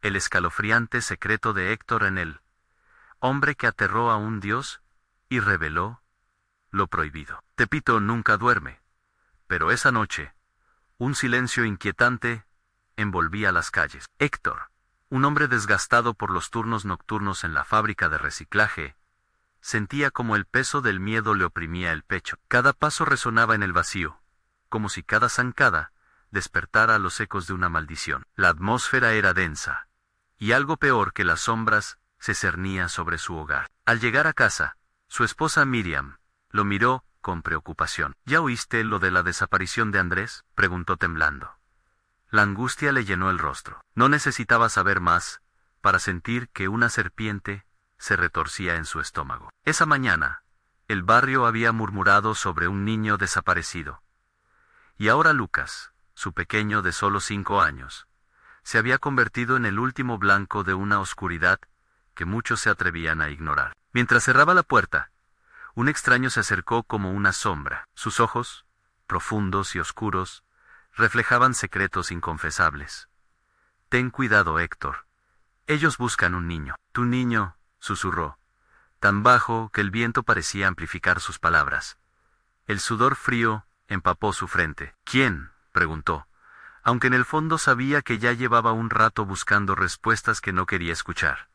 el escalofriante secreto de Héctor en él, hombre que aterró a un dios y reveló lo prohibido. Tepito nunca duerme, pero esa noche, un silencio inquietante envolvía las calles. Héctor, un hombre desgastado por los turnos nocturnos en la fábrica de reciclaje, sentía como el peso del miedo le oprimía el pecho. Cada paso resonaba en el vacío, como si cada zancada despertara los ecos de una maldición. La atmósfera era densa, y algo peor que las sombras se cernía sobre su hogar. Al llegar a casa, su esposa Miriam lo miró con preocupación. ¿Ya oíste lo de la desaparición de Andrés?, preguntó temblando. La angustia le llenó el rostro. No necesitaba saber más para sentir que una serpiente se retorcía en su estómago. Esa mañana, el barrio había murmurado sobre un niño desaparecido. Y ahora Lucas, su pequeño de solo 5 años, se había convertido en el último blanco de una oscuridad que muchos se atrevían a ignorar. Mientras cerraba la puerta, un extraño se acercó como una sombra. Sus ojos, profundos y oscuros, reflejaban secretos inconfesables. «Ten cuidado, Héctor. Ellos buscan un niño». «Tu niño», susurró, tan bajo que el viento parecía amplificar sus palabras. El sudor frío empapó su frente. «¿Quién?», preguntó, aunque en el fondo sabía que ya llevaba un rato buscando respuestas que no quería escuchar.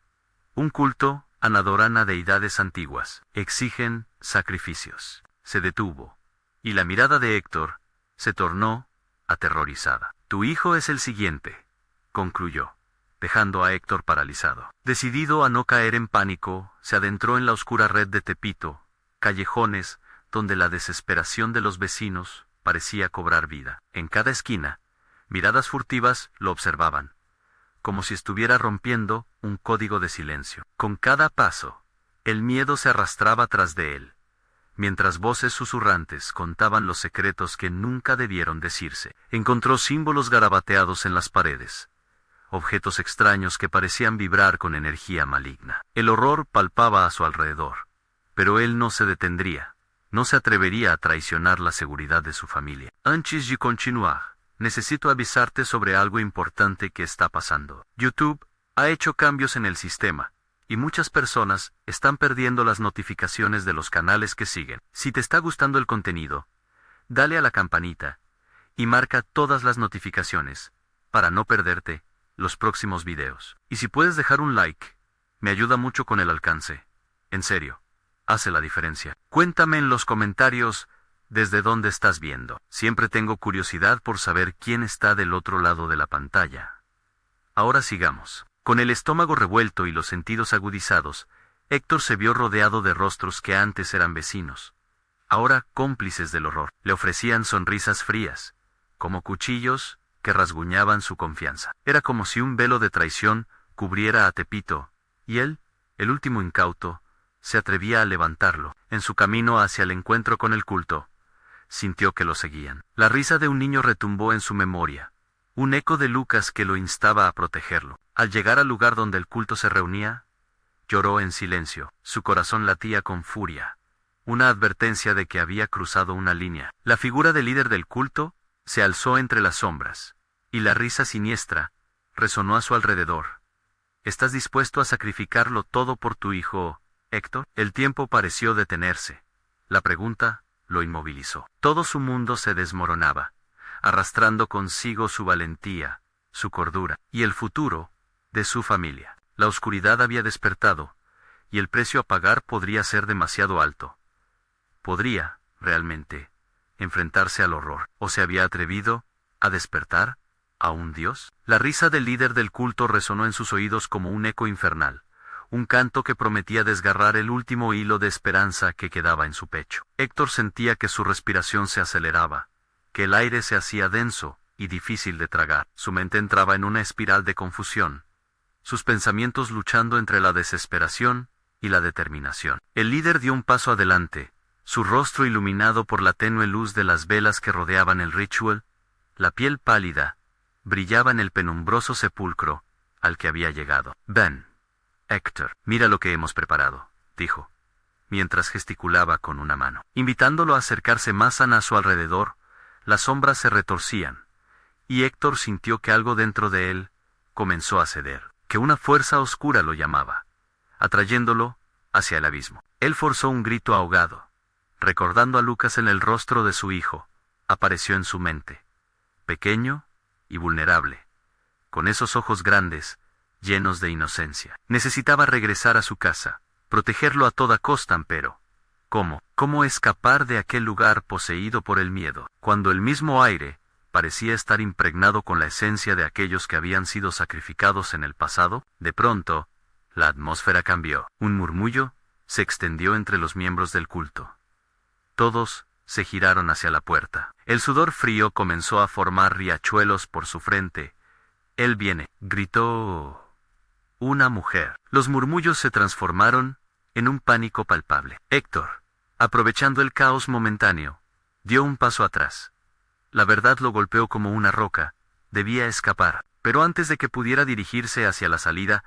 «Un culto, adoran a deidades antiguas. Exigen sacrificios». Se detuvo, y la mirada de Héctor se tornó aterrorizada. «Tu hijo es el siguiente», concluyó, dejando a Héctor paralizado. Decidido a no caer en pánico, se adentró en la oscura red de Tepito, callejones donde la desesperación de los vecinos parecía cobrar vida. En cada esquina, miradas furtivas lo observaban, como si estuviera rompiendo un código de silencio. Con cada paso, el miedo se arrastraba tras de él, mientras voces susurrantes contaban los secretos que nunca debieron decirse. Encontró símbolos garabateados en las paredes, objetos extraños que parecían vibrar con energía maligna. El horror palpaba a su alrededor, pero él no se detendría, no se atrevería a traicionar la seguridad de su familia. «Antes de continuar, necesito avisarte sobre algo importante que está pasando. YouTube ha hecho cambios en el sistema, y muchas personas están perdiendo las notificaciones de los canales que siguen. Si te está gustando el contenido, dale a la campanita y marca todas las notificaciones para no perderte los próximos videos. Y si puedes dejar un like, me ayuda mucho con el alcance. En serio, hace la diferencia. Cuéntame en los comentarios desde dónde estás viendo. Siempre tengo curiosidad por saber quién está del otro lado de la pantalla. Ahora sigamos. Con el estómago revuelto y los sentidos agudizados, Héctor se vio rodeado de rostros que antes eran vecinos, ahora cómplices del horror. Le ofrecían sonrisas frías, como cuchillos que rasguñaban su confianza. Era como si un velo de traición cubriera a Tepito, y él, el último incauto, se atrevía a levantarlo. En su camino hacia el encuentro con el culto, sintió que lo seguían. La risa de un niño retumbó en su memoria, un eco de Lucas que lo instaba a protegerlo. Al llegar al lugar donde el culto se reunía, lloró en silencio. Su corazón latía con furia, una advertencia de que había cruzado una línea. La figura del líder del culto se alzó entre las sombras, y la risa siniestra resonó a su alrededor. ¿Estás dispuesto a sacrificarlo todo por tu hijo, Héctor? El tiempo pareció detenerse. La pregunta lo inmovilizó. Todo su mundo se desmoronaba, arrastrando consigo su valentía, su cordura, y el futuro de su familia. La oscuridad había despertado, y el precio a pagar podría ser demasiado alto. Podría, realmente, enfrentarse al horror. ¿O se había atrevido a despertar a un dios? La risa del líder del culto resonó en sus oídos como un eco infernal, un canto que prometía desgarrar el último hilo de esperanza que quedaba en su pecho. Héctor sentía que su respiración se aceleraba, que el aire se hacía denso y difícil de tragar. Su mente entraba en una espiral de confusión, sus pensamientos luchando entre la desesperación y la determinación. El líder dio un paso adelante, su rostro iluminado por la tenue luz de las velas que rodeaban el ritual. La piel pálida brillaba en el penumbroso sepulcro al que había llegado. «Ven, Héctor, mira lo que hemos preparado», dijo, mientras gesticulaba con una mano. Invitándolo a acercarse más a su alrededor, las sombras se retorcían, y Héctor sintió que algo dentro de él comenzó a ceder. que una fuerza oscura lo llamaba, atrayéndolo hacia el abismo. Él forzó un grito ahogado. Recordando a Lucas en el rostro de su hijo, apareció en su mente, pequeño y vulnerable, con esos ojos grandes, llenos de inocencia. Necesitaba regresar a su casa, protegerlo a toda costa, pero ¿cómo? ¿Cómo escapar de aquel lugar poseído por el miedo, cuando el mismo aire parecía estar impregnado con la esencia de aquellos que habían sido sacrificados en el pasado? De pronto, la atmósfera cambió. Un murmullo se extendió entre los miembros del culto. Todos se giraron hacia la puerta. El sudor frío comenzó a formar riachuelos por su frente. «Él viene», gritó una mujer. Los murmullos se transformaron en un pánico palpable. Héctor, aprovechando el caos momentáneo, dio un paso atrás. La verdad lo golpeó como una roca. Debía escapar, pero antes de que pudiera dirigirse hacia la salida,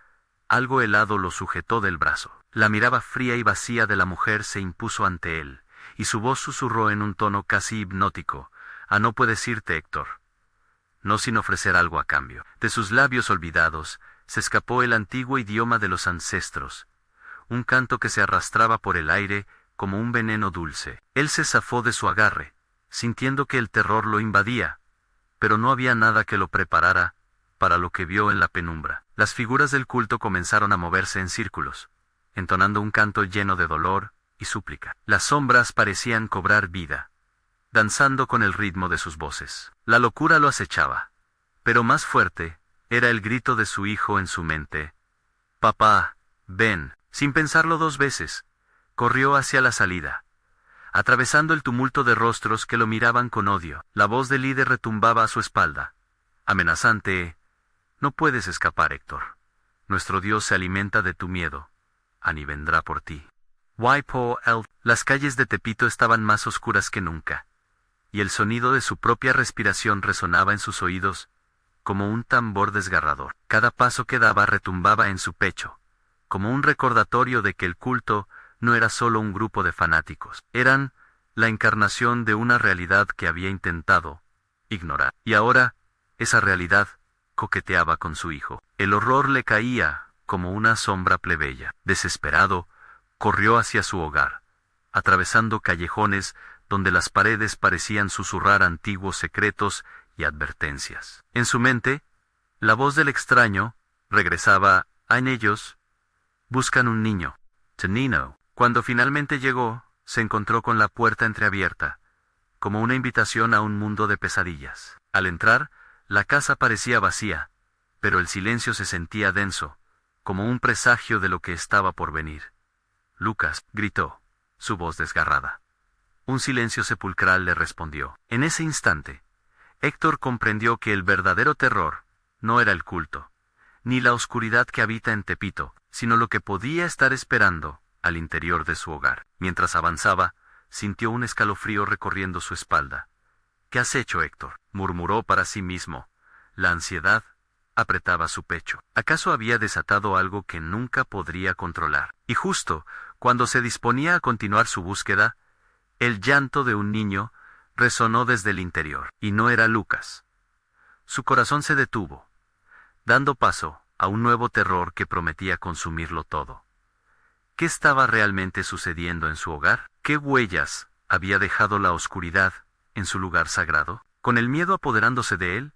algo helado lo sujetó del brazo. La mirada fría y vacía de la mujer se impuso ante él, y su voz susurró en un tono casi hipnótico: «No puedes irte, Héctor. No sin ofrecer algo a cambio». De sus labios olvidados se escapó el antiguo idioma de los ancestros, un canto que se arrastraba por el aire como un veneno dulce. Él se zafó de su agarre, sintiendo que el terror lo invadía, pero no había nada que lo preparara para lo que vio en la penumbra. Las figuras del culto comenzaron a moverse en círculos, entonando un canto lleno de dolor y súplica. Las sombras parecían cobrar vida, danzando con el ritmo de sus voces. La locura lo acechaba, pero más fuerte era el grito de su hijo en su mente: «Papá, ven». Sin pensarlo dos veces, corrió hacia la salida, atravesando el tumulto de rostros que lo miraban con odio. La voz del líder retumbaba a su espalda, amenazante: «No puedes escapar, Héctor. Nuestro Dios se alimenta de tu miedo, y vendrá por ti». Las calles de Tepito estaban más oscuras que nunca, y el sonido de su propia respiración resonaba en sus oídos como un tambor desgarrador. Cada paso que daba retumbaba en su pecho, como un recordatorio de que el culto no era solo un grupo de fanáticos. Eran la encarnación de una realidad que había intentado ignorar. Y ahora, esa realidad coqueteaba con su hijo. El horror le caía como una sombra plebeya. Desesperado, corrió hacia su hogar, atravesando callejones donde las paredes parecían susurrar antiguos secretos y advertencias. En su mente, la voz del extraño regresaba: «En ellos buscan un niño, Tenino». Cuando finalmente llegó, se encontró con la puerta entreabierta, como una invitación a un mundo de pesadillas. Al entrar, la casa parecía vacía, pero el silencio se sentía denso, como un presagio de lo que estaba por venir. «Lucas», gritó, su voz desgarrada. Un silencio sepulcral le respondió. En ese instante, Héctor comprendió que el verdadero terror no era el culto, ni la oscuridad que habita en Tepito, sino lo que podía estar esperando al interior de su hogar. Mientras avanzaba, sintió un escalofrío recorriendo su espalda. «¿Qué has hecho, Héctor?», murmuró para sí mismo. La ansiedad apretaba su pecho. ¿Acaso había desatado algo que nunca podría controlar? Y justo cuando se disponía a continuar su búsqueda, el llanto de un niño resonó desde el interior, y no era Lucas. Su corazón se detuvo, dando paso a un nuevo terror que prometía consumirlo todo. ¿Qué estaba realmente sucediendo en su hogar? ¿Qué huellas había dejado la oscuridad en su lugar sagrado? Con el miedo apoderándose de él,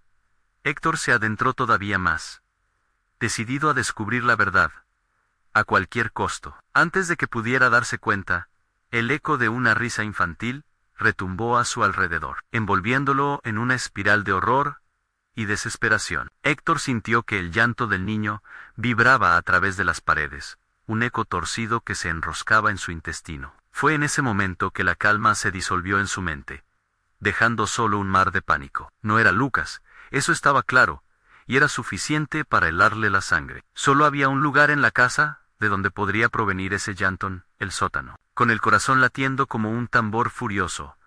Héctor se adentró todavía más, decidido a descubrir la verdad, a cualquier costo. Antes de que pudiera darse cuenta, el eco de una risa infantil retumbó a su alrededor, envolviéndolo en una espiral de horror y desesperación. Héctor sintió que el llanto del niño vibraba a través de las paredes, un eco torcido que se enroscaba en su intestino. Fue en ese momento que la calma se disolvió en su mente, dejando solo un mar de pánico. No era Lucas, eso estaba claro, y era suficiente para helarle la sangre. Solo había un lugar en la casa de donde podría provenir ese llanto: el sótano. Con el corazón latiendo como un tambor furioso,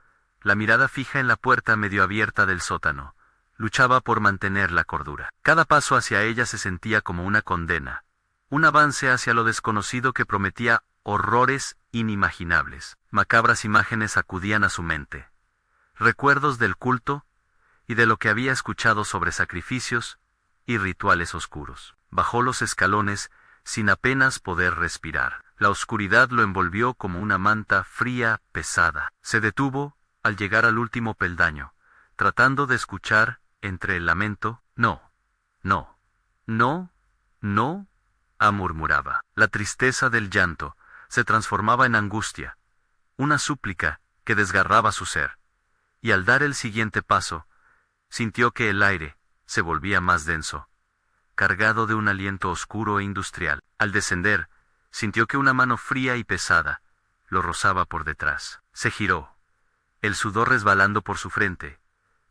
la mirada fija en la puerta medio abierta del sótano, luchaba por mantener la cordura. Cada paso hacia ella se sentía como una condena, un avance hacia lo desconocido que prometía horrores inimaginables. Macabras imágenes acudían a su mente, recuerdos del culto y de lo que había escuchado sobre sacrificios y rituales oscuros. Bajó los escalones sin apenas poder respirar. La oscuridad lo envolvió como una manta fría, pesada. Se detuvo al llegar al último peldaño, tratando de escuchar, entre el lamento, no, no, no, no, murmuraba. La tristeza del llanto se transformaba en angustia, una súplica que desgarraba su ser. Y al dar el siguiente paso, sintió que el aire se volvía más denso, cargado de un aliento oscuro e industrial. Al descender, sintió que una mano fría y pesada lo rozaba por detrás. Se giró, el sudor resbalando por su frente,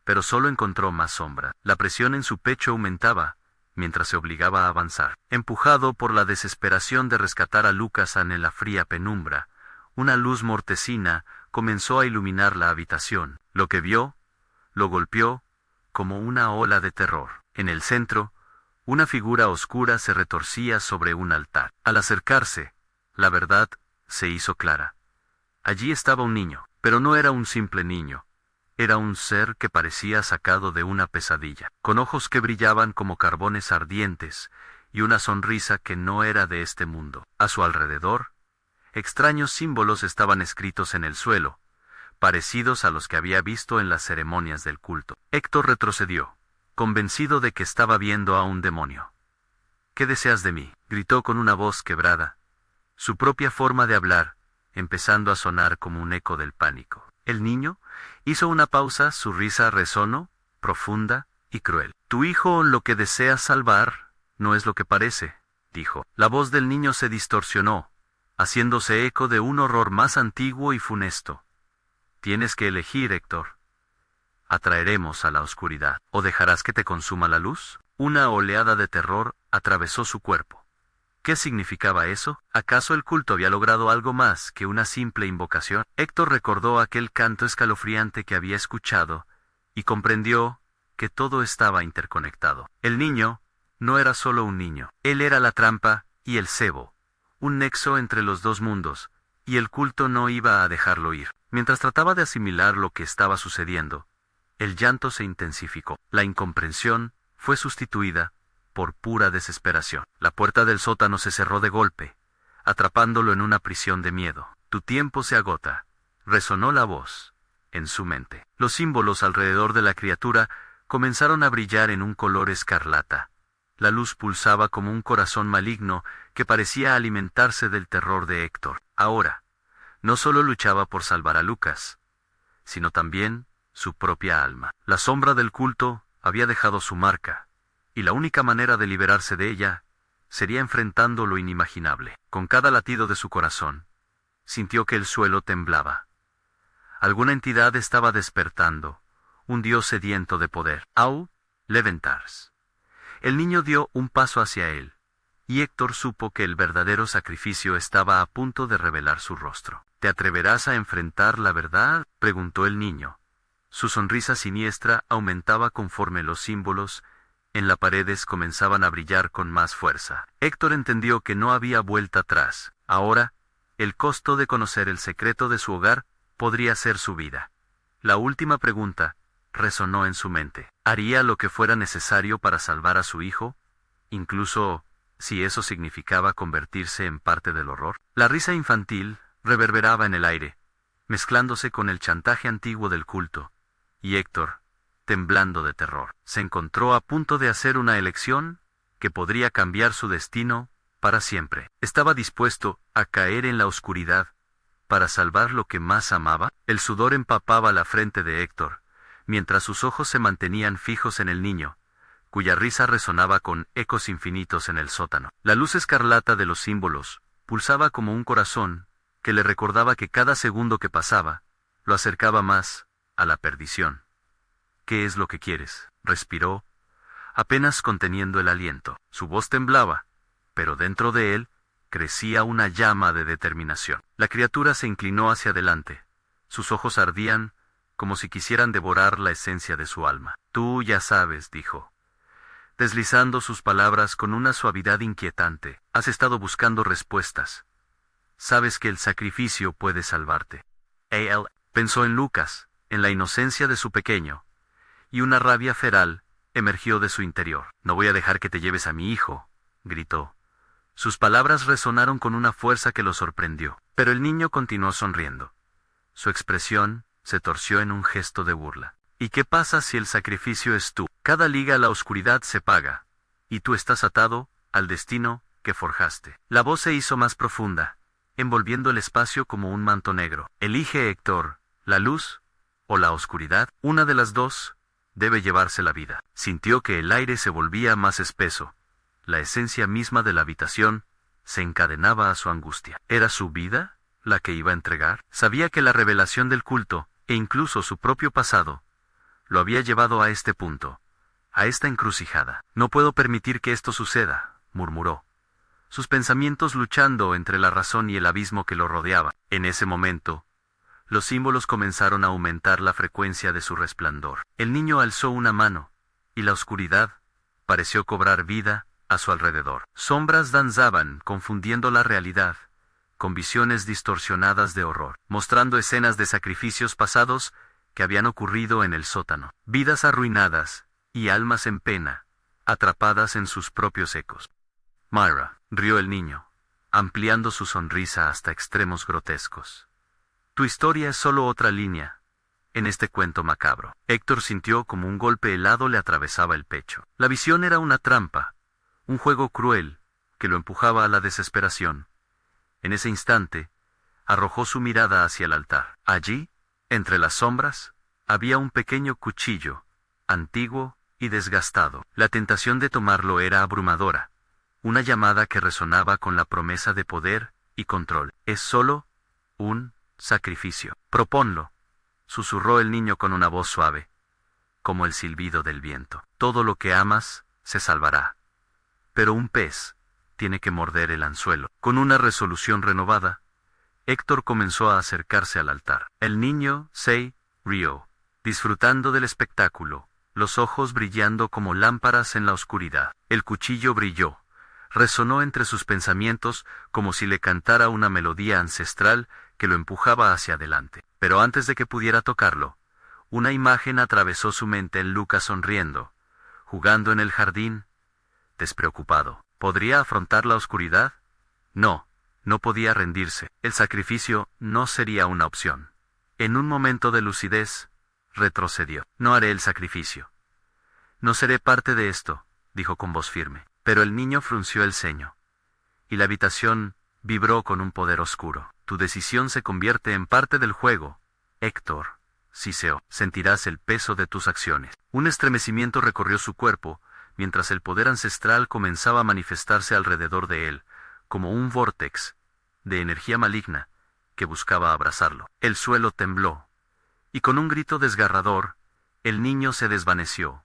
pero solo encontró más sombra. La presión en su pecho aumentaba mientras se obligaba a avanzar. Empujado por la desesperación de rescatar a Lucas en la fría penumbra, una luz mortecina comenzó a iluminar la habitación. Lo que vio lo golpeó como una ola de terror. En el centro, una figura oscura se retorcía sobre un altar. Al acercarse, la verdad se hizo clara. Allí estaba un niño, pero no era un simple niño. Era un ser que parecía sacado de una pesadilla, con ojos que brillaban como carbones ardientes y una sonrisa que no era de este mundo. A su alrededor, extraños símbolos estaban escritos en el suelo, parecidos a los que había visto en las ceremonias del culto. Héctor retrocedió, convencido de que estaba viendo a un demonio. «¿Qué deseas de mí?», gritó con una voz quebrada, su propia forma de hablar empezando a sonar como un eco del pánico. El niño hizo una pausa, su risa resonó, profunda y cruel. «Tu hijo lo que deseas salvar no es lo que parece», dijo. La voz del niño se distorsionó, haciéndose eco de un horror más antiguo y funesto. «Tienes que elegir, Héctor. Atraeremos a la oscuridad, ¿o dejarás que te consuma la luz?». Una oleada de terror atravesó su cuerpo. ¿Qué significaba eso? ¿Acaso el culto había logrado algo más que una simple invocación? Héctor recordó aquel canto escalofriante que había escuchado y comprendió que todo estaba interconectado. El niño no era solo un niño. Él era la trampa y el cebo, un nexo entre los dos mundos, y el culto no iba a dejarlo ir. Mientras trataba de asimilar lo que estaba sucediendo, el llanto se intensificó. La incomprensión fue sustituida por pura desesperación. La puerta del sótano se cerró de golpe, atrapándolo en una prisión de miedo. «Tu tiempo se agota», resonó la voz en su mente. Los símbolos alrededor de la criatura comenzaron a brillar en un color escarlata. La luz pulsaba como un corazón maligno que parecía alimentarse del terror de Héctor. Ahora, no solo luchaba por salvar a Lucas, sino también su propia alma. La sombra del culto había dejado su marca, y la única manera de liberarse de ella sería enfrentando lo inimaginable. Con cada latido de su corazón, sintió que el suelo temblaba. Alguna entidad estaba despertando, un dios sediento de poder. «Au, Leventars». El niño dio un paso hacia él, y Héctor supo que el verdadero sacrificio estaba a punto de revelar su rostro. «¿Te atreverás a enfrentar la verdad?», preguntó el niño. Su sonrisa siniestra aumentaba conforme los símbolos en las paredes comenzaban a brillar con más fuerza. Héctor entendió que no había vuelta atrás. Ahora, el costo de conocer el secreto de su hogar podría ser su vida. La última pregunta resonó en su mente. ¿Haría lo que fuera necesario para salvar a su hijo, incluso si eso significaba convertirse en parte del horror? La risa infantil reverberaba en el aire, mezclándose con el chantaje antiguo del culto, y Héctor, temblando de terror, se encontró a punto de hacer una elección que podría cambiar su destino para siempre. ¿Estaba dispuesto a caer en la oscuridad para salvar lo que más amaba? El sudor empapaba la frente de Héctor, mientras sus ojos se mantenían fijos en el niño, cuya risa resonaba con ecos infinitos en el sótano. La luz escarlata de los símbolos pulsaba como un corazón que le recordaba que cada segundo que pasaba lo acercaba más a la perdición. «¿Qué es lo que quieres?», respiró, apenas conteniendo el aliento. Su voz temblaba, pero dentro de él crecía una llama de determinación. La criatura se inclinó hacia adelante. Sus ojos ardían como si quisieran devorar la esencia de su alma. «Tú ya sabes», dijo, deslizando sus palabras con una suavidad inquietante. «Has estado buscando respuestas. Sabes que el sacrificio puede salvarte». Él pensó en Lucas, en la inocencia de su pequeño, y una rabia feral emergió de su interior. «No voy a dejar que te lleves a mi hijo», gritó. Sus palabras resonaron con una fuerza que lo sorprendió. Pero el niño continuó sonriendo. Su expresión se torció en un gesto de burla. ¿Y qué pasa si el sacrificio es tú? Cada liga a la oscuridad se paga, y tú estás atado al destino que forjaste. La voz se hizo más profunda, envolviendo el espacio como un manto negro. Elige, Héctor, la luz o la oscuridad. Una de las dos debe llevarse la vida. Sintió que el aire se volvía más espeso. La esencia misma de la habitación se encadenaba a su angustia. ¿Era su vida la que iba a entregar? Sabía que la revelación del culto, e incluso su propio pasado, lo había llevado a este punto, a esta encrucijada. No puedo permitir que esto suceda, murmuró, sus pensamientos luchando entre la razón y el abismo que lo rodeaba. En ese momento, los símbolos comenzaron a aumentar la frecuencia de su resplandor. El niño alzó una mano, y la oscuridad pareció cobrar vida a su alrededor. Sombras danzaban, confundiendo la realidad, con visiones distorsionadas de horror, mostrando escenas de sacrificios pasados que habían ocurrido en el sótano. Vidas arruinadas, y almas en pena, atrapadas en sus propios ecos. Myra, rió el niño, ampliando su sonrisa hasta extremos grotescos. Tu historia es solo otra línea en este cuento macabro. Héctor sintió como un golpe helado le atravesaba el pecho. La visión era una trampa, un juego cruel, que lo empujaba a la desesperación. En ese instante, arrojó su mirada hacia el altar. Allí, entre las sombras, había un pequeño cuchillo, antiguo y desgastado. La tentación de tomarlo era abrumadora, una llamada que resonaba con la promesa de poder y control. Es solo un sacrificio. Proponlo, susurró el niño con una voz suave, como el silbido del viento. Todo lo que amas se salvará. Pero un pez tiene que morder el anzuelo. Con una resolución renovada, Héctor comenzó a acercarse al altar. El niño se rió, disfrutando del espectáculo, los ojos brillando como lámparas en la oscuridad. El cuchillo brilló, resonó entre sus pensamientos como si le cantara una melodía ancestral que lo empujaba hacia adelante. Pero antes de que pudiera tocarlo, una imagen atravesó su mente: en Lucas sonriendo, jugando en el jardín, despreocupado. ¿Podría afrontar la oscuridad? No. No podía rendirse. El sacrificio no sería una opción. En un momento de lucidez, retrocedió. No haré el sacrificio. No seré parte de esto, dijo con voz firme. Pero el niño frunció el ceño, y la habitación vibró con un poder oscuro. Tu decisión se convierte en parte del juego, Héctor. Siseó. Sentirás el peso de tus acciones. Un estremecimiento recorrió su cuerpo, mientras el poder ancestral comenzaba a manifestarse alrededor de él, como un vórtex de energía maligna que buscaba abrazarlo. El suelo tembló, y con un grito desgarrador, el niño se desvaneció,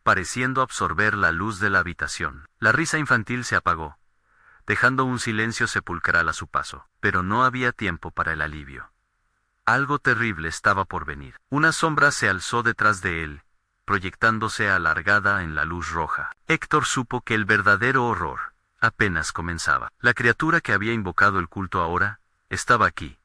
pareciendo absorber la luz de la habitación. La risa infantil se apagó, dejando un silencio sepulcral a su paso. Pero no había tiempo para el alivio. Algo terrible estaba por venir. Una sombra se alzó detrás de él, proyectándose alargada en la luz roja. Héctor supo que el verdadero horror apenas comenzaba. La criatura que había invocado el culto ahora estaba aquí,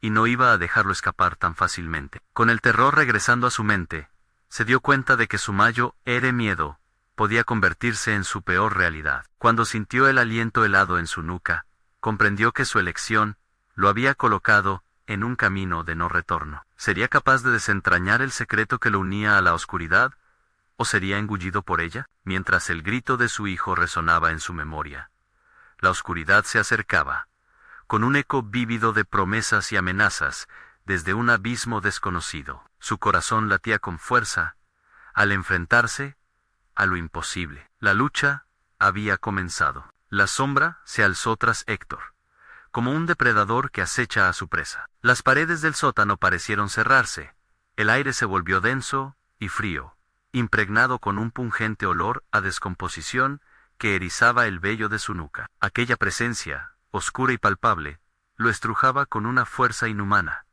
y no iba a dejarlo escapar tan fácilmente. Con el terror regresando a su mente, se dio cuenta de que su mayor miedo podía convertirse en su peor realidad. Cuando sintió el aliento helado en su nuca, comprendió que su elección lo había colocado en un camino de no retorno. ¿Sería capaz de desentrañar el secreto que lo unía a la oscuridad? ¿O sería engullido por ella? Mientras el grito de su hijo resonaba en su memoria, la oscuridad se acercaba, con un eco vívido de promesas y amenazas, desde un abismo desconocido. Su corazón latía con fuerza, al enfrentarse a lo imposible. La lucha había comenzado. La sombra se alzó tras Héctor, como un depredador que acecha a su presa. Las paredes del sótano parecieron cerrarse, el aire se volvió denso y frío, impregnado con un pungente olor a descomposición que erizaba el vello de su nuca. Aquella presencia, oscura y palpable, lo estrujaba con una fuerza inhumana,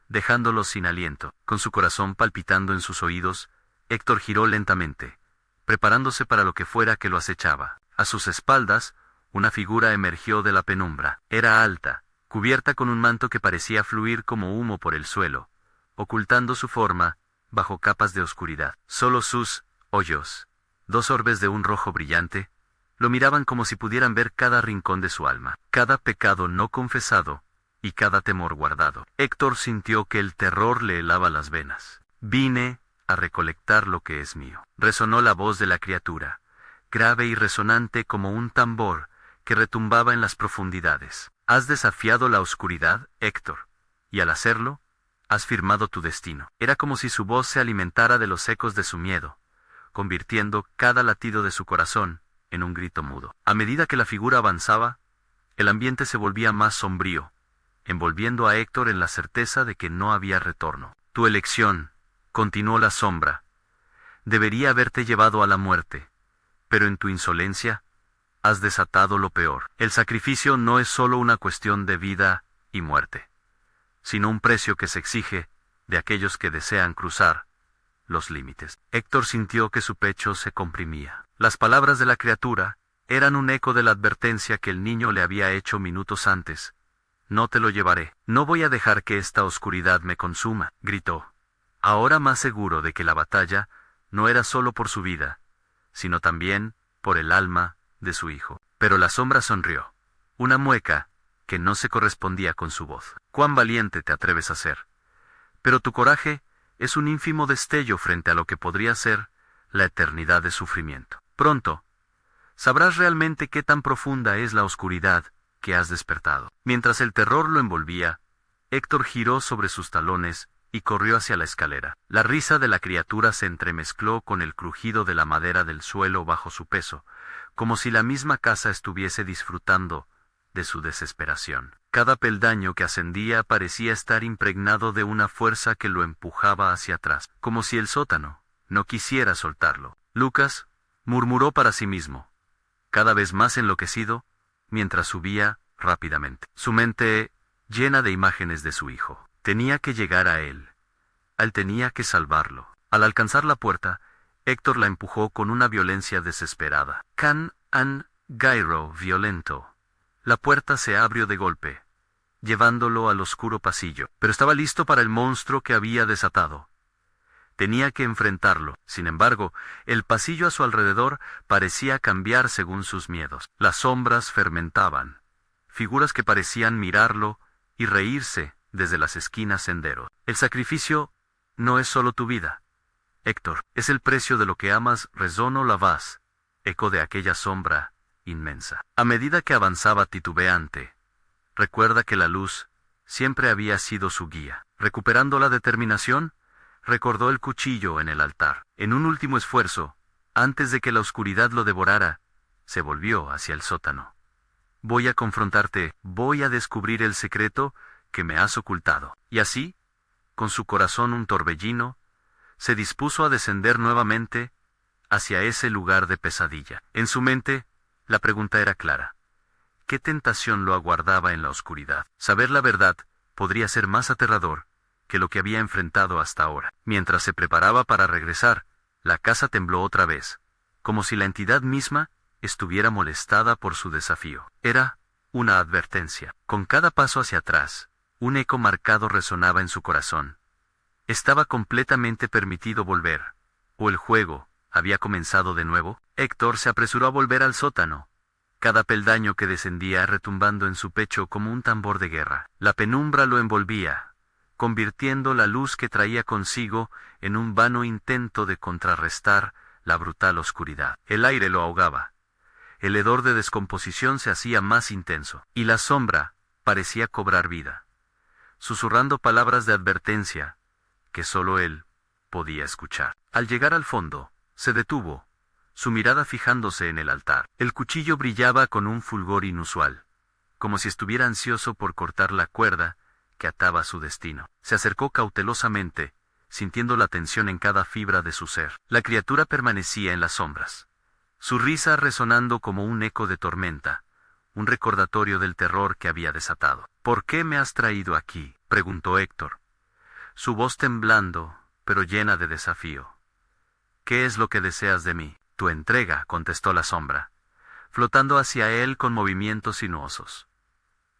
dejándolo sin aliento. Con su corazón palpitando en sus oídos, Héctor giró lentamente, preparándose para lo que fuera que lo acechaba. A sus espaldas, una figura emergió de la penumbra. Era alta, cubierta con un manto que parecía fluir como humo por el suelo, ocultando su forma bajo capas de oscuridad. Solo sus ojos, dos orbes de un rojo brillante, Lo miraban como si pudieran ver cada rincón de su alma, cada pecado no confesado y cada temor guardado. Héctor sintió que el terror le helaba las venas. Vine a recolectar lo que es mío. Resonó la voz de la criatura, grave y resonante como un tambor que retumbaba en las profundidades. Has desafiado la oscuridad, Héctor, y al hacerlo, has firmado tu destino. Era como si su voz se alimentara de los ecos de su miedo, convirtiendo cada latido de su corazón en un grito mudo. A medida que la figura avanzaba, el ambiente se volvía más sombrío, envolviendo a Héctor en la certeza de que no había retorno. Tu elección, continuó la sombra, debería haberte llevado a la muerte, pero en tu insolencia has desatado lo peor. El sacrificio no es solo una cuestión de vida y muerte, sino un precio que se exige de aquellos que desean cruzar los límites. Héctor sintió que su pecho se comprimía. Las palabras de la criatura eran un eco de la advertencia que el niño le había hecho minutos antes. No te lo llevaré. No voy a dejar que esta oscuridad me consuma, gritó, ahora más seguro de que la batalla no era solo por su vida, sino también por el alma de su hijo. Pero la sombra sonrió, una mueca que no se correspondía con su voz. Cuán valiente te atreves a ser. Pero tu coraje es un ínfimo destello frente a lo que podría ser la eternidad de sufrimiento. Pronto, sabrás realmente qué tan profunda es la oscuridad que has despertado. Mientras el terror lo envolvía, Héctor giró sobre sus talones y corrió hacia la escalera. La risa de la criatura se entremezcló con el crujido de la madera del suelo bajo su peso, como si la misma casa estuviese disfrutando de su desesperación. Cada peldaño que ascendía parecía estar impregnado de una fuerza que lo empujaba hacia atrás, como si el sótano no quisiera soltarlo. Lucas murmuró para sí mismo, cada vez más enloquecido, mientras subía rápidamente. Su mente llena de imágenes de su hijo. Tenía que llegar a él. Él tenía que salvarlo. Al alcanzar la puerta, Héctor la empujó con una violencia desesperada. Can an gyro violento. La puerta se abrió de golpe, llevándolo al oscuro pasillo, pero estaba listo para el monstruo que había desatado. Tenía que enfrentarlo. Sin embargo, el pasillo a su alrededor parecía cambiar según sus miedos. Las sombras fermentaban, figuras que parecían mirarlo y reírse desde las esquinas senderos. El sacrificio no es solo tu vida, Héctor, es el precio de lo que amas. Resonó la voz, eco de aquella sombra inmensa. A medida que avanzaba titubeante, recuerda que la luz siempre había sido su guía. Recuperando la determinación, recordó el cuchillo en el altar. En un último esfuerzo, antes de que la oscuridad lo devorara, se volvió hacia el sótano. Voy a confrontarte, voy a descubrir el secreto que me has ocultado. Y así, con su corazón un torbellino, se dispuso a descender nuevamente hacia ese lugar de pesadilla. En su mente, la pregunta era clara. ¿Qué tentación lo aguardaba en la oscuridad? Saber la verdad podría ser más aterrador que lo que había enfrentado hasta ahora. Mientras se preparaba para regresar, la casa tembló otra vez, como si la entidad misma estuviera molestada por su desafío. Era una advertencia. Con cada paso hacia atrás, un eco marcado resonaba en su corazón. ¿Estaba completamente permitido volver? ¿O el juego había comenzado de nuevo? Héctor se apresuró a volver al sótano, cada peldaño que descendía retumbando en su pecho como un tambor de guerra. La penumbra lo envolvía, convirtiendo la luz que traía consigo en un vano intento de contrarrestar la brutal oscuridad. El aire lo ahogaba. El hedor de descomposición se hacía más intenso, y la sombra parecía cobrar vida, susurrando palabras de advertencia que solo él podía escuchar. Al llegar al fondo, se detuvo, su mirada fijándose en el altar. El cuchillo brillaba con un fulgor inusual, como si estuviera ansioso por cortar la cuerda que ataba su destino. Se acercó cautelosamente, sintiendo la tensión en cada fibra de su ser. La criatura permanecía en las sombras, su risa resonando como un eco de tormenta, un recordatorio del terror que había desatado. ¿Por qué me has traído aquí?, preguntó Héctor, su voz temblando, pero llena de desafío. ¿Qué es lo que deseas de mí? Tu entrega, contestó la sombra, flotando hacia él con movimientos sinuosos.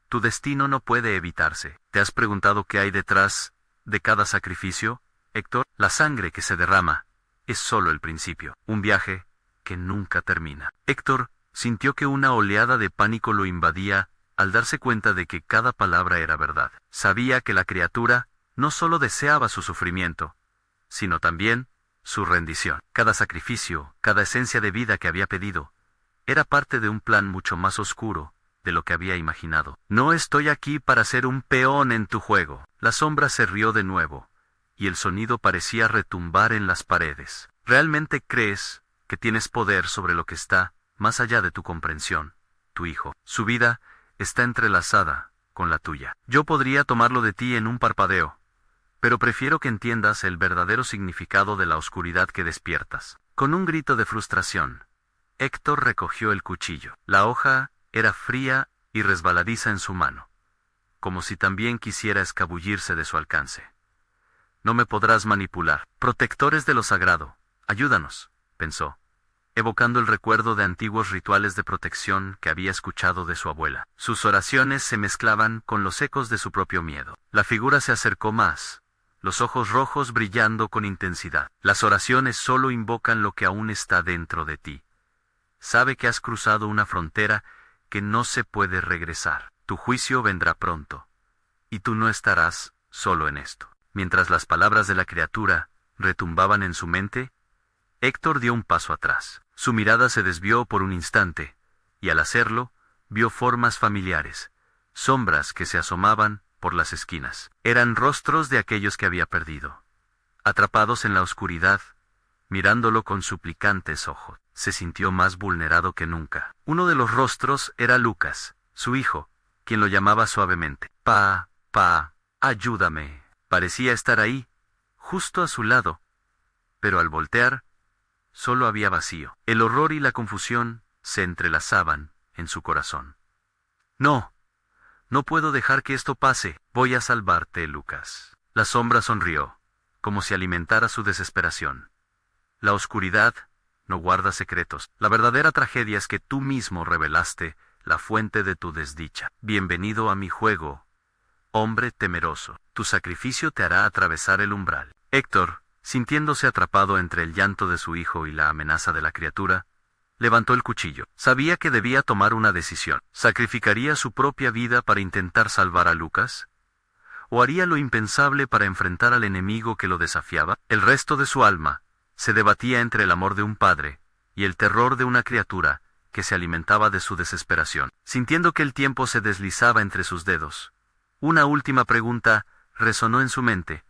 Tu destino no puede evitarse. ¿Te has preguntado qué hay detrás de cada sacrificio, Héctor? La sangre que se derrama es solo el principio, un viaje que nunca termina. Héctor sintió que una oleada de pánico lo invadía al darse cuenta de que cada palabra era verdad. Sabía que la criatura no solo deseaba su sufrimiento, sino también su rendición. Cada sacrificio, cada esencia de vida que había pedido, era parte de un plan mucho más oscuro de lo que había imaginado. No estoy aquí para ser un peón en tu juego. La sombra se rió de nuevo, y el sonido parecía retumbar en las paredes. ¿Realmente crees que tienes poder sobre lo que está más allá de tu comprensión, tu hijo? Su vida está entrelazada con la tuya. Yo podría tomarlo de ti en un parpadeo, pero prefiero que entiendas el verdadero significado de la oscuridad que despiertas. Con un grito de frustración, Héctor recogió el cuchillo. La hoja era fría y resbaladiza en su mano, como si también quisiera escabullirse de su alcance. No me podrás manipular. Protectores de lo sagrado, ayúdanos, pensó, evocando el recuerdo de antiguos rituales de protección que había escuchado de su abuela. Sus oraciones se mezclaban con los ecos de su propio miedo. La figura se acercó más, los ojos rojos brillando con intensidad. Las oraciones solo invocan lo que aún está dentro de ti. Sabe que has cruzado una frontera que no se puede regresar. Tu juicio vendrá pronto, y tú no estarás solo en esto. Mientras las palabras de la criatura retumbaban en su mente, Héctor dio un paso atrás. Su mirada se desvió por un instante, y al hacerlo, vio formas familiares, sombras que se asomaban por las esquinas. Eran rostros de aquellos que había perdido, atrapados en la oscuridad, mirándolo con suplicantes ojos. Se sintió más vulnerado que nunca. Uno de los rostros era Lucas, su hijo, quien lo llamaba suavemente. Pa, ayúdame. Parecía estar ahí, justo a su lado, pero al voltear, solo había vacío. El horror y la confusión se entrelazaban en su corazón. No puedo dejar que esto pase. Voy a salvarte, Lucas. La sombra sonrió, como si alimentara su desesperación. La oscuridad no guarda secretos. La verdadera tragedia es que tú mismo revelaste la fuente de tu desdicha. Bienvenido a mi juego, hombre temeroso. Tu sacrificio te hará atravesar el umbral. Héctor, sintiéndose atrapado entre el llanto de su hijo y la amenaza de la criatura, levantó el cuchillo. Sabía que debía tomar una decisión. ¿Sacrificaría su propia vida para intentar salvar a Lucas? ¿O haría lo impensable para enfrentar al enemigo que lo desafiaba? El resto de su alma se debatía entre el amor de un padre y el terror de una criatura que se alimentaba de su desesperación. Sintiendo que el tiempo se deslizaba entre sus dedos, una última pregunta resonó en su mente.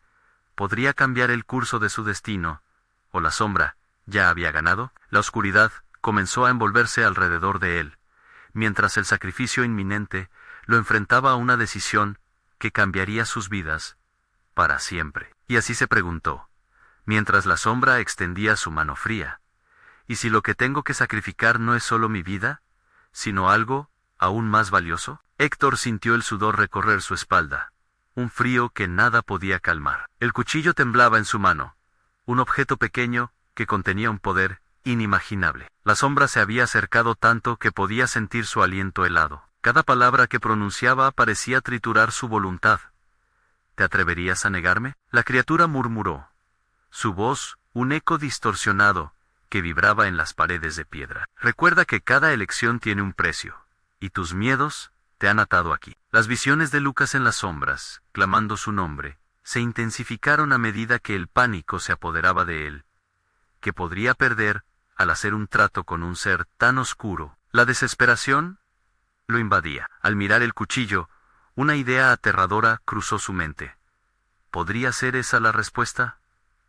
¿Podría cambiar el curso de su destino? ¿O la sombra ya había ganado? La oscuridad comenzó a envolverse alrededor de él, mientras el sacrificio inminente lo enfrentaba a una decisión que cambiaría sus vidas para siempre. Y así se preguntó, mientras la sombra extendía su mano fría: ¿y si lo que tengo que sacrificar no es solo mi vida, sino algo aún más valioso? Héctor sintió el sudor recorrer su espalda, un frío que nada podía calmar. El cuchillo temblaba en su mano, un objeto pequeño que contenía un poder inimaginable. La sombra se había acercado tanto que podía sentir su aliento helado. Cada palabra que pronunciaba parecía triturar su voluntad. ¿Te atreverías a negarme? La criatura murmuró, su voz un eco distorsionado que vibraba en las paredes de piedra. Recuerda que cada elección tiene un precio, y tus miedos te han atado aquí. Las visiones de Lucas en las sombras, clamando su nombre, se intensificaron a medida que el pánico se apoderaba de él, que podría perder al hacer un trato con un ser tan oscuro. La desesperación lo invadía. Al mirar el cuchillo, una idea aterradora cruzó su mente. ¿Podría ser esa la respuesta?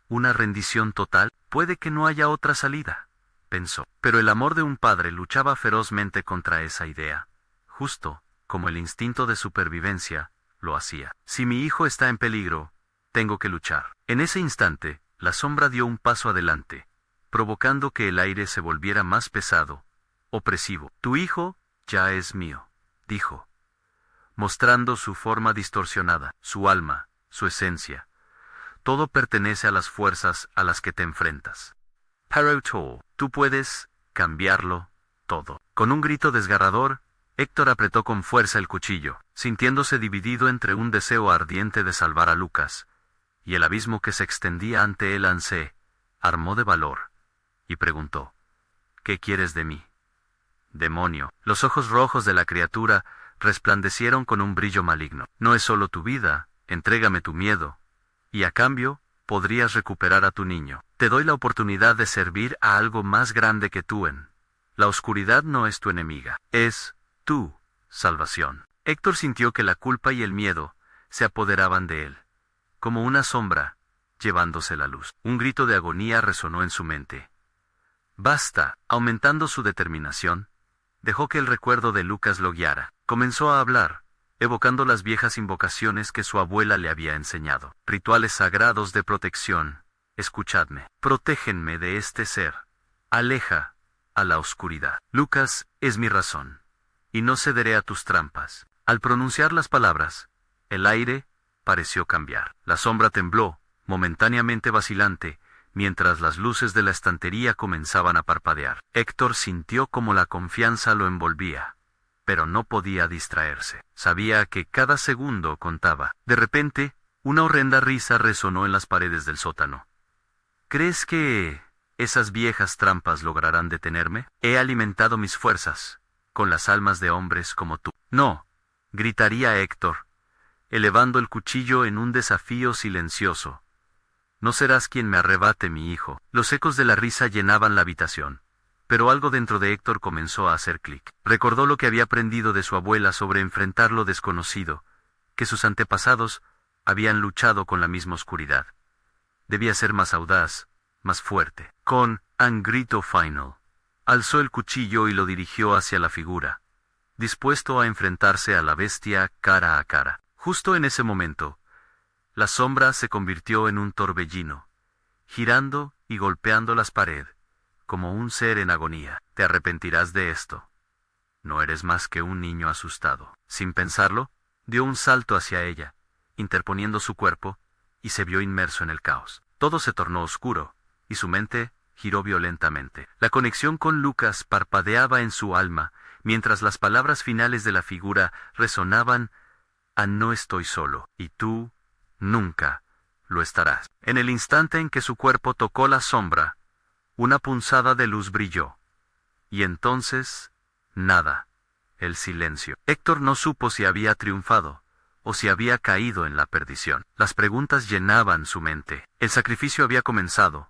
¿Una rendición total? Puede que no haya otra salida, pensó. Pero el amor de un padre luchaba ferozmente contra esa idea, justo como el instinto de supervivencia lo hacía. Si mi hijo está en peligro, tengo que luchar. En ese instante, la sombra dio un paso adelante, provocando que el aire se volviera más pesado, opresivo. Tu hijo ya es mío, dijo, mostrando su forma distorsionada, su alma, su esencia. Todo pertenece a las fuerzas a las que te enfrentas. Paruto, tú puedes cambiarlo todo. Con un grito desgarrador, Héctor apretó con fuerza el cuchillo, sintiéndose dividido entre un deseo ardiente de salvar a Lucas y el abismo que se extendía ante él. Armó de valor y preguntó, ¿qué quieres de mí? demonio. Los ojos rojos de la criatura resplandecieron con un brillo maligno. No es solo tu vida, entrégame tu miedo, y a cambio, podrías recuperar a tu niño. Te doy la oportunidad de servir a algo más grande que tú. La oscuridad no es tu enemiga, es tu salvación. Héctor sintió que la culpa y el miedo se apoderaban de él, como una sombra, llevándose la luz. Un grito de agonía resonó en su mente. Basta. Aumentando su determinación, dejó que el recuerdo de Lucas lo guiara. Comenzó a hablar, evocando las viejas invocaciones que su abuela le había enseñado. Rituales sagrados de protección. Escuchadme. Protégenme de este ser. Aleja a la oscuridad. Lucas, es mi razón. Y no cederé a tus trampas. Al pronunciar las palabras, el aire pareció cambiar. La sombra tembló, momentáneamente vacilante, mientras las luces de la estantería comenzaban a parpadear. Héctor sintió como la confianza lo envolvía, pero no podía distraerse. Sabía que cada segundo contaba. De repente, una horrenda risa resonó en las paredes del sótano. ¿Crees que esas viejas trampas lograrán detenerme? He alimentado mis fuerzas con las almas de hombres como tú. No, gritaría Héctor, elevando el cuchillo en un desafío silencioso. No serás quien me arrebate mi hijo. Los ecos de la risa llenaban la habitación, pero algo dentro de Héctor comenzó a hacer clic. Recordó lo que había aprendido de su abuela sobre enfrentar lo desconocido, que sus antepasados habían luchado con la misma oscuridad. Debía ser más audaz, más fuerte. Con un grito final, alzó el cuchillo y lo dirigió hacia la figura, dispuesto a enfrentarse a la bestia cara a cara. Justo en ese momento, la sombra se convirtió en un torbellino, girando y golpeando las paredes, como un ser en agonía. Te arrepentirás de esto. No eres más que un niño asustado. Sin pensarlo, dio un salto hacia ella, interponiendo su cuerpo, y se vio inmerso en el caos. Todo se tornó oscuro, y su mente giró violentamente. La conexión con Lucas parpadeaba en su alma, mientras las palabras finales de la figura resonaban: no estoy solo, y tú nunca lo estarás. En el instante en que su cuerpo tocó la sombra, una punzada de luz brilló. Y entonces, nada. El silencio. Héctor no supo si había triunfado, o si había caído en la perdición. Las preguntas llenaban su mente. El sacrificio había comenzado,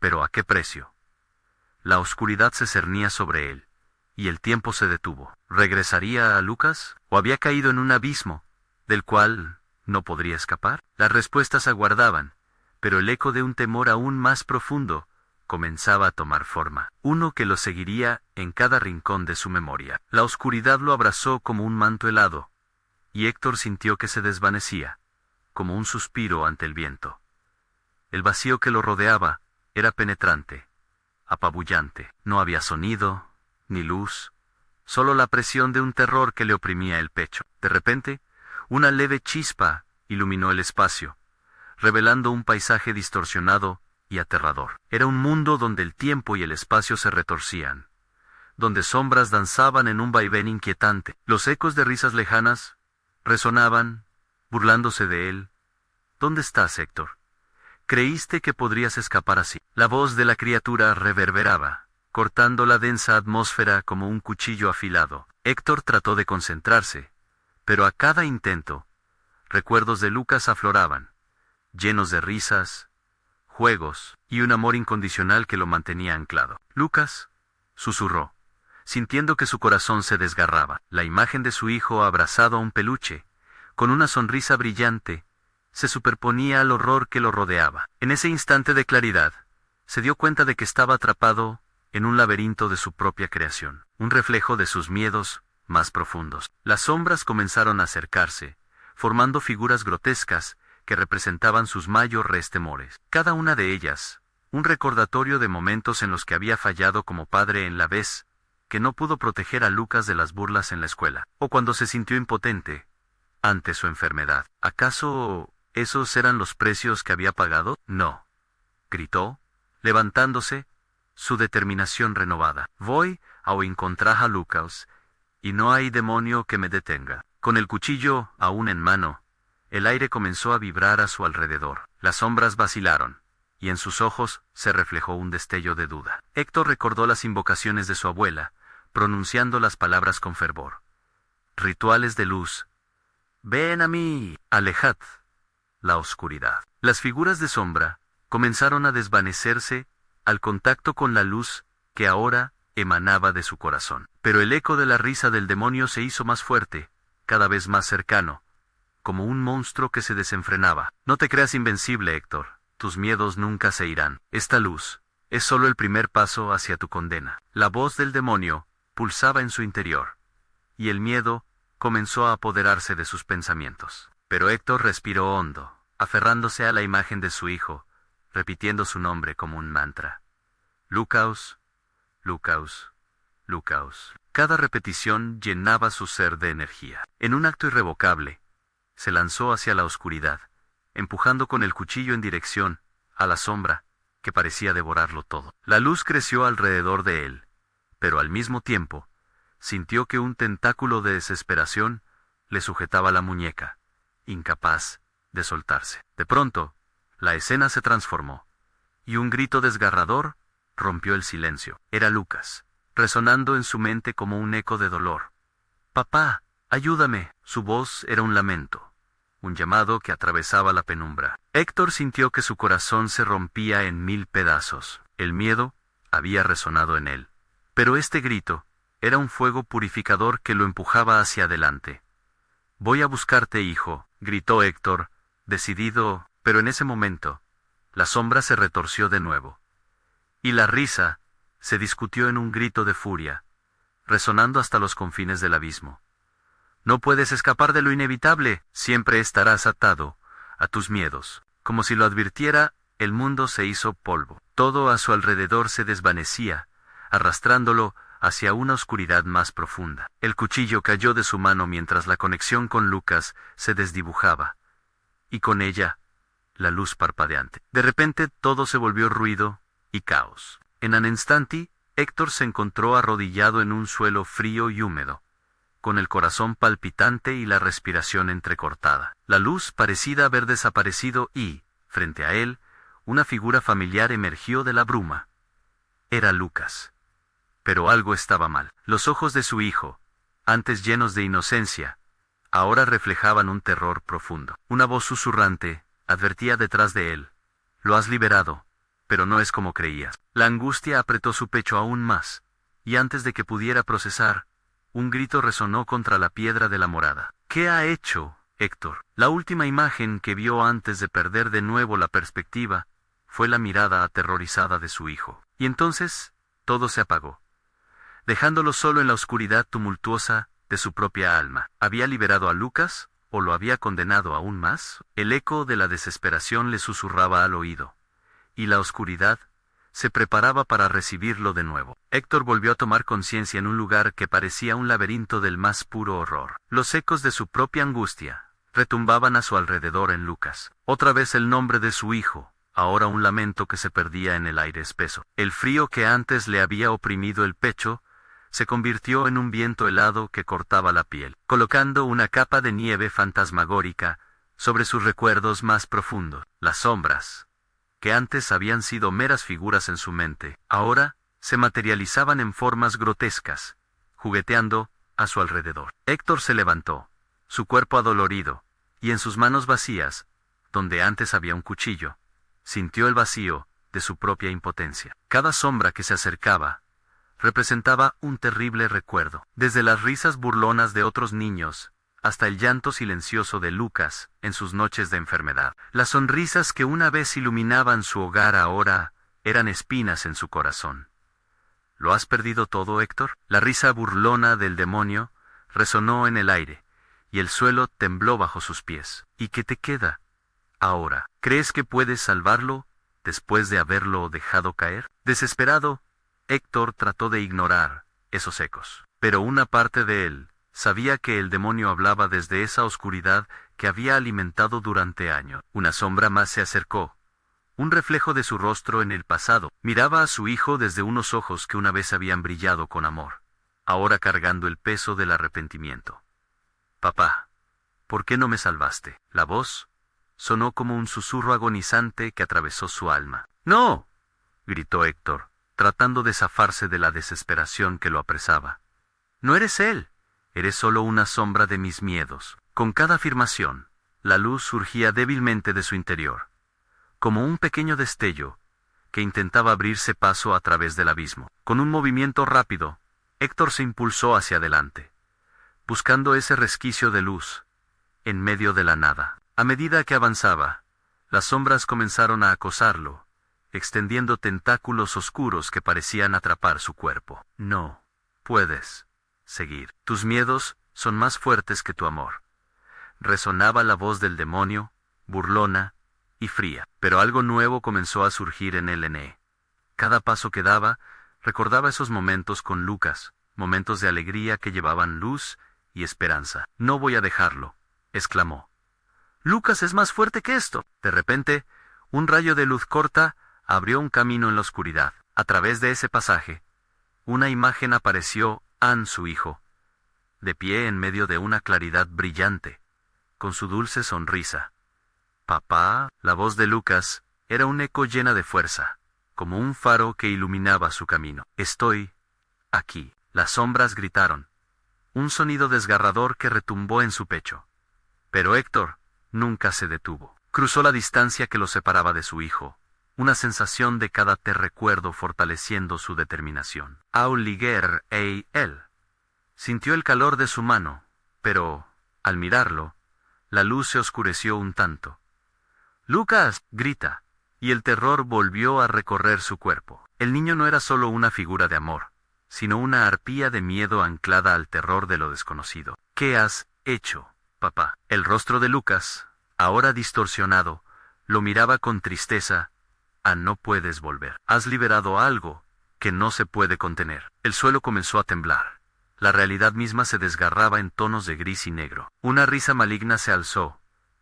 pero ¿a qué precio? La oscuridad se cernía sobre él, y el tiempo se detuvo. ¿Regresaría a Lucas? ¿O había caído en un abismo, del cual no podría escapar? Las respuestas aguardaban, pero el eco de un temor aún más profundo comenzaba a tomar forma, uno que lo seguiría en cada rincón de su memoria. La oscuridad lo abrazó como un manto helado, y Héctor sintió que se desvanecía, como un suspiro ante el viento. El vacío que lo rodeaba era penetrante, apabullante. No había sonido, ni luz, solo la presión de un terror que le oprimía el pecho. De repente, una leve chispa iluminó el espacio, revelando un paisaje distorsionado y aterrador. Era un mundo donde el tiempo y el espacio se retorcían, donde sombras danzaban en un vaivén inquietante. Los ecos de risas lejanas resonaban, burlándose de él. ¿Dónde estás, Héctor? ¿Creíste que podrías escapar así? La voz de la criatura reverberaba, cortando la densa atmósfera como un cuchillo afilado. Héctor trató de concentrarse, pero a cada intento, recuerdos de Lucas afloraban, llenos de risas, juegos, y un amor incondicional que lo mantenía anclado. Lucas, susurró, sintiendo que su corazón se desgarraba. La imagen de su hijo abrazado a un peluche, con una sonrisa brillante, se superponía al horror que lo rodeaba. En ese instante de claridad, se dio cuenta de que estaba atrapado en un laberinto de su propia creación, un reflejo de sus miedos más profundos. Las sombras comenzaron a acercarse, formando figuras grotescas que representaban sus mayores temores. Cada una de ellas, un recordatorio de momentos en los que había fallado como padre en la vez que no pudo proteger a Lucas de las burlas en la escuela, o cuando se sintió impotente ante su enfermedad. ¿Acaso esos eran los precios que había pagado? No, gritó, levantándose, su determinación renovada. Voy a encontrar a Lucas, y no hay demonio que me detenga. Con el cuchillo aún en mano, el aire comenzó a vibrar a su alrededor. Las sombras vacilaron, y en sus ojos se reflejó un destello de duda. Héctor recordó las invocaciones de su abuela, pronunciando las palabras con fervor. Rituales de luz. Ven a mí, alejad la oscuridad. Las figuras de sombra comenzaron a desvanecerse al contacto con la luz que ahora emanaba de su corazón. Pero el eco de la risa del demonio se hizo más fuerte, cada vez más cercano, como un monstruo que se desenfrenaba. No te creas invencible, Héctor. Tus miedos nunca se irán. Esta luz es solo el primer paso hacia tu condena. La voz del demonio pulsaba en su interior, y el miedo comenzó a apoderarse de sus pensamientos. Pero Héctor respiró hondo, aferrándose a la imagen de su hijo, repitiendo su nombre como un mantra. Lucaus, Lucaus, Lucaus. Cada repetición llenaba su ser de energía. En un acto irrevocable, se lanzó hacia la oscuridad, empujando con el cuchillo en dirección a la sombra, que parecía devorarlo todo. La luz creció alrededor de él, pero al mismo tiempo, sintió que un tentáculo de desesperación le sujetaba la muñeca, incapaz de soltarse. De pronto, la escena se transformó, y un grito desgarrador rompió el silencio. Era Lucas, resonando en su mente como un eco de dolor. «Papá, ayúdame». Su voz era un lamento, un llamado que atravesaba la penumbra. Héctor sintió que su corazón se rompía en 1000 pedazos. El miedo había resonado en él, pero este grito era un fuego purificador que lo empujaba hacia adelante. «Voy a buscarte, hijo», gritó Héctor, decidido, pero en ese momento, la sombra se retorció de nuevo, y la risa se discutió en un grito de furia, resonando hasta los confines del abismo. «No puedes escapar de lo inevitable, siempre estarás atado a tus miedos». Como si lo advirtiera, el mundo se hizo polvo. Todo a su alrededor se desvanecía, arrastrándolo hacia una oscuridad más profunda. El cuchillo cayó de su mano mientras la conexión con Lucas se desdibujaba, y con ella, la luz parpadeante. De repente todo se volvió ruido y caos. En un instante, Héctor se encontró arrodillado en un suelo frío y húmedo, con el corazón palpitante y la respiración entrecortada. La luz parecía haber desaparecido y, frente a él, una figura familiar emergió de la bruma. Era Lucas. Pero algo estaba mal. Los ojos de su hijo, antes llenos de inocencia, ahora reflejaban un terror profundo. Una voz susurrante advertía detrás de él: «Lo has liberado, pero no es como creías». La angustia apretó su pecho aún más, y antes de que pudiera procesar, un grito resonó contra la piedra de la morada. «¿Qué ha hecho, Héctor?». La última imagen que vio antes de perder de nuevo la perspectiva fue la mirada aterrorizada de su hijo. Y entonces, todo se apagó, dejándolo solo en la oscuridad tumultuosa de su propia alma. ¿Había liberado a Lucas, o lo había condenado aún más? El eco de la desesperación le susurraba al oído, y la oscuridad se preparaba para recibirlo de nuevo. Héctor volvió a tomar conciencia en un lugar que parecía un laberinto del más puro horror. Los ecos de su propia angustia retumbaban a su alrededor en Lucas. Otra vez el nombre de su hijo, ahora un lamento que se perdía en el aire espeso. El frío que antes le había oprimido el pecho se convirtió en un viento helado que cortaba la piel, colocando una capa de nieve fantasmagórica sobre sus recuerdos más profundos. Las sombras, que antes habían sido meras figuras en su mente, ahora se materializaban en formas grotescas, jugueteando a su alrededor. Héctor se levantó, su cuerpo adolorido, y en sus manos vacías, donde antes había un cuchillo, sintió el vacío de su propia impotencia. Cada sombra que se acercaba representaba un terrible recuerdo, desde las risas burlonas de otros niños hasta el llanto silencioso de Lucas en sus noches de enfermedad. Las sonrisas que una vez iluminaban su hogar ahora eran espinas en su corazón. ¿Lo has perdido todo, Héctor? La risa burlona del demonio resonó en el aire, y el suelo tembló bajo sus pies. ¿Y qué te queda ahora? ¿Crees que puedes salvarlo después de haberlo dejado caer? Desesperado, Héctor trató de ignorar esos ecos, pero una parte de él sabía que el demonio hablaba desde esa oscuridad que había alimentado durante años. Una sombra más se acercó, un reflejo de su rostro en el pasado. Miraba a su hijo desde unos ojos que una vez habían brillado con amor, ahora cargando el peso del arrepentimiento. «Papá, ¿por qué no me salvaste?». La voz sonó como un susurro agonizante que atravesó su alma. «¡No!», gritó Héctor, tratando de zafarse de la desesperación que lo apresaba. No eres él. Eres solo una sombra de mis miedos. Con cada afirmación, la luz surgía débilmente de su interior, como un pequeño destello que intentaba abrirse paso a través del abismo. Con un movimiento rápido, Héctor se impulsó hacia adelante, buscando ese resquicio de luz en medio de la nada. A medida que avanzaba, las sombras comenzaron a acosarlo, extendiendo tentáculos oscuros que parecían atrapar su cuerpo. No puedes seguir. Tus miedos son más fuertes que tu amor. Resonaba la voz del demonio, burlona y fría. Pero algo nuevo comenzó a surgir en él. Cada paso que daba, recordaba esos momentos con Lucas, momentos de alegría que llevaban luz y esperanza. No voy a dejarlo, exclamó. Lucas es más fuerte que esto. De repente, un rayo de luz corta abrió un camino en la oscuridad. A través de ese pasaje, una imagen apareció, Ann, su hijo, de pie en medio de una claridad brillante, con su dulce sonrisa. Papá, la voz de Lucas era un eco llena de fuerza, como un faro que iluminaba su camino. Estoy aquí. Las sombras gritaron, un sonido desgarrador que retumbó en su pecho. Pero Héctor nunca se detuvo. Cruzó la distancia que lo separaba de su hijo, una sensación de cada recuerdo fortaleciendo su determinación. Auliguer él. Sintió el calor de su mano, pero, al mirarlo, la luz se oscureció un tanto. ¡Lucas! Grita, y el terror volvió a recorrer su cuerpo. El niño no era solo una figura de amor, sino una arpía de miedo anclada al terror de lo desconocido. ¿Qué has hecho, papá? El rostro de Lucas, ahora distorsionado, lo miraba con tristeza. No puedes volver. Has liberado algo que no se puede contener. El suelo comenzó a temblar. La realidad misma se desgarraba en tonos de gris y negro. Una risa maligna se alzó,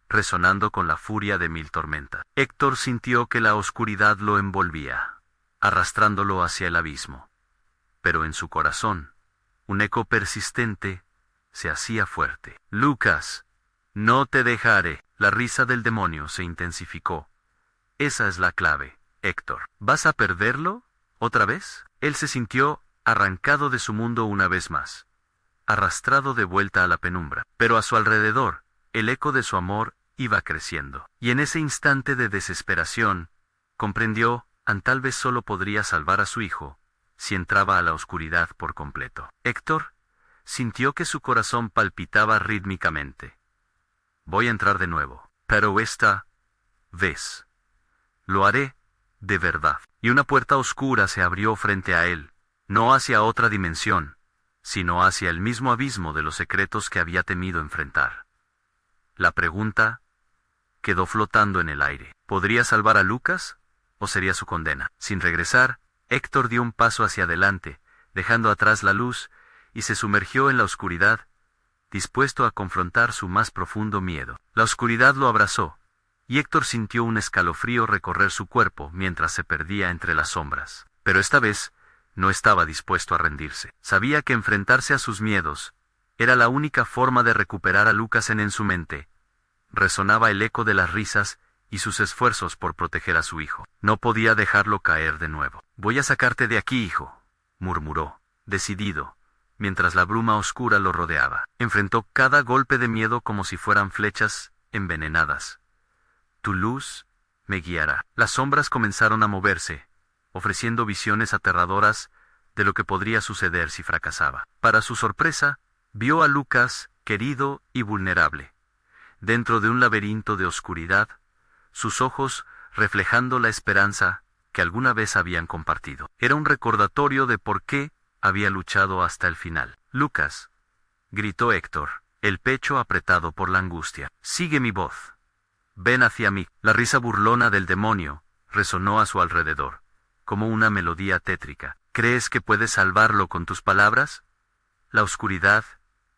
resonando con la furia de mil tormentas. Héctor sintió que la oscuridad lo envolvía, arrastrándolo hacia el abismo. Pero en su corazón, un eco persistente se hacía fuerte. Lucas, no te dejaré. La risa del demonio se intensificó. Esa es la clave, Héctor. ¿Vas a perderlo? ¿Otra vez? Él se sintió arrancado de su mundo una vez más, arrastrado de vuelta a la penumbra. Pero a su alrededor, el eco de su amor iba creciendo. Y en ese instante de desesperación, comprendió, tal vez solo podría salvar a su hijo, si entraba a la oscuridad por completo. Héctor sintió que su corazón palpitaba rítmicamente. Voy a entrar de nuevo, pero esta vez lo haré de verdad. Y una puerta oscura se abrió frente a él, no hacia otra dimensión, sino hacia el mismo abismo de los secretos que había temido enfrentar. La pregunta quedó flotando en el aire. ¿Podría salvar a Lucas o sería su condena? Sin regresar, Héctor dio un paso hacia adelante, dejando atrás la luz, y se sumergió en la oscuridad, dispuesto a confrontar su más profundo miedo. La oscuridad lo abrazó, y Héctor sintió un escalofrío recorrer su cuerpo mientras se perdía entre las sombras. Pero esta vez, no estaba dispuesto a rendirse. Sabía que enfrentarse a sus miedos era la única forma de recuperar a Lucas. En su mente resonaba el eco de las risas y sus esfuerzos por proteger a su hijo. No podía dejarlo caer de nuevo. Voy a sacarte de aquí, hijo, murmuró, decidido, mientras la bruma oscura lo rodeaba. Enfrentó cada golpe de miedo como si fueran flechas envenenadas. Tu luz me guiará. Las sombras comenzaron a moverse, ofreciendo visiones aterradoras de lo que podría suceder si fracasaba. Para su sorpresa, vio a Lucas, querido y vulnerable, dentro de un laberinto de oscuridad, sus ojos reflejando la esperanza que alguna vez habían compartido. Era un recordatorio de por qué había luchado hasta el final. Lucas, gritó Héctor, el pecho apretado por la angustia. Sigue mi voz. Ven hacia mí. La risa burlona del demonio resonó a su alrededor, como una melodía tétrica. ¿Crees que puedes salvarlo con tus palabras? La oscuridad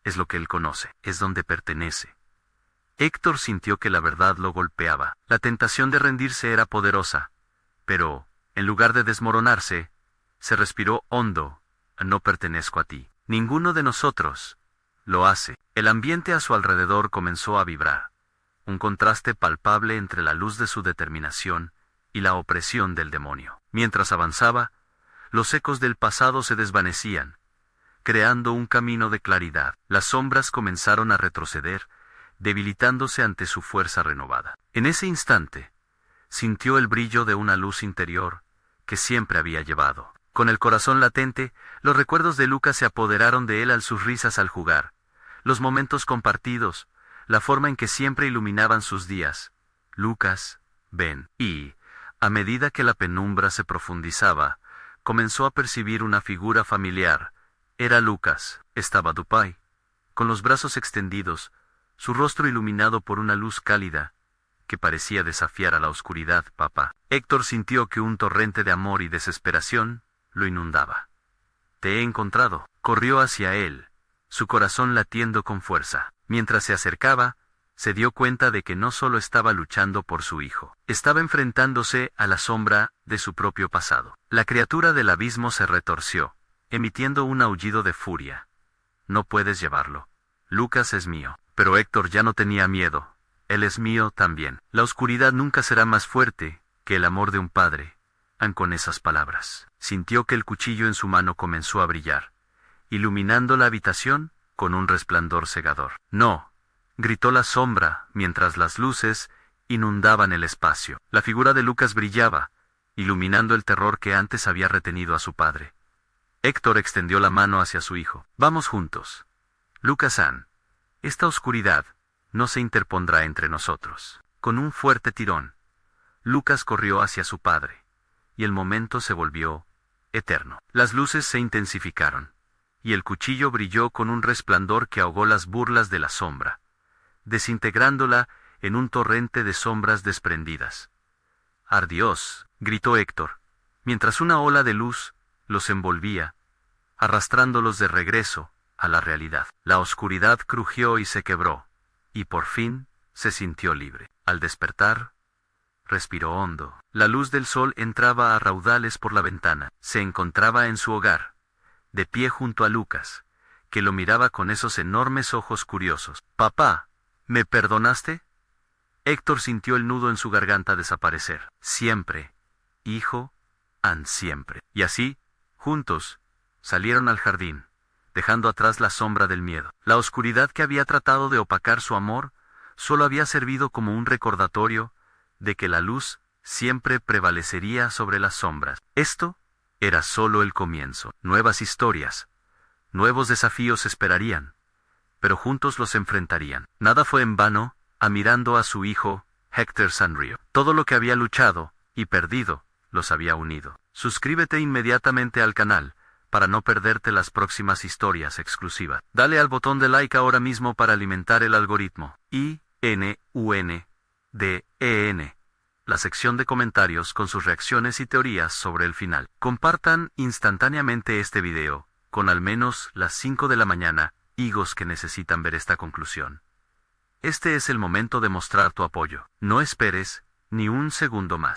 es lo que él conoce, es donde pertenece. Héctor sintió que la verdad lo golpeaba. La tentación de rendirse era poderosa, pero, en lugar de desmoronarse, se respiró hondo. No pertenezco a ti. Ninguno de nosotros lo hace. El ambiente a su alrededor comenzó a vibrar, un contraste palpable entre la luz de su determinación y la opresión del demonio. Mientras avanzaba, los ecos del pasado se desvanecían, creando un camino de claridad. Las sombras comenzaron a retroceder, debilitándose ante su fuerza renovada. En ese instante, sintió el brillo de una luz interior que siempre había llevado. Con el corazón latente, los recuerdos de Lucas se apoderaron de él sus risas al jugar, los momentos compartidos, la forma en que siempre iluminaban sus días. Lucas, ven. Y, a medida que la penumbra se profundizaba, comenzó a percibir una figura familiar. Era Lucas. Estaba Dupai, con los brazos extendidos, su rostro iluminado por una luz cálida, que parecía desafiar a la oscuridad. Papá. Héctor sintió que un torrente de amor y desesperación lo inundaba. Te he encontrado. Corrió hacia él, su corazón latiendo con fuerza. Mientras se acercaba, se dio cuenta de que no solo estaba luchando por su hijo, estaba enfrentándose a la sombra de su propio pasado. La criatura del abismo se retorció, emitiendo un aullido de furia. No puedes llevarlo. Lucas es mío. Pero Héctor ya no tenía miedo. Él es mío también. La oscuridad nunca será más fuerte que el amor de un padre. Con esas palabras, sintió que el cuchillo en su mano comenzó a brillar, iluminando la habitación con un resplandor cegador. No, gritó la sombra mientras las luces inundaban el espacio. La figura de Lucas brillaba, iluminando el terror que antes había retenido a su padre. Héctor extendió la mano hacia su hijo. Vamos juntos. Lucas-san, esta oscuridad no se interpondrá entre nosotros. Con un fuerte tirón, Lucas corrió hacia su padre, y el momento se volvió eterno. Las luces se intensificaron, y el cuchillo brilló con un resplandor que ahogó las burlas de la sombra, desintegrándola en un torrente de sombras desprendidas. ¡Ardiós!, gritó Héctor, mientras una ola de luz los envolvía, arrastrándolos de regreso a la realidad. La oscuridad crujió y se quebró, y por fin se sintió libre. Al despertar, respiró hondo. La luz del sol entraba a raudales por la ventana. Se encontraba en su hogar, de pie junto a Lucas, que lo miraba con esos enormes ojos curiosos. «Papá, ¿me perdonaste?» Héctor sintió el nudo en su garganta desaparecer. «Siempre, hijo, siempre». Y así, juntos, salieron al jardín, dejando atrás la sombra del miedo. La oscuridad que había tratado de opacar su amor, solo había servido como un recordatorio de que la luz siempre prevalecería sobre las sombras. Esto era solo el comienzo. Nuevas historias, nuevos desafíos esperarían, pero juntos los enfrentarían. Nada fue en vano, mirando a su hijo, Héctor Sanrio. Todo lo que había luchado y perdido, los había unido. Suscríbete inmediatamente al canal, para no perderte las próximas historias exclusivas. Dale al botón de like ahora mismo para alimentar el algoritmo. INUNDEN. La sección de comentarios con sus reacciones y teorías sobre el final. Compartan instantáneamente este video, con al menos las 5 de la mañana, higos que necesitan ver esta conclusión. Este es el momento de mostrar tu apoyo. No esperes ni un segundo más.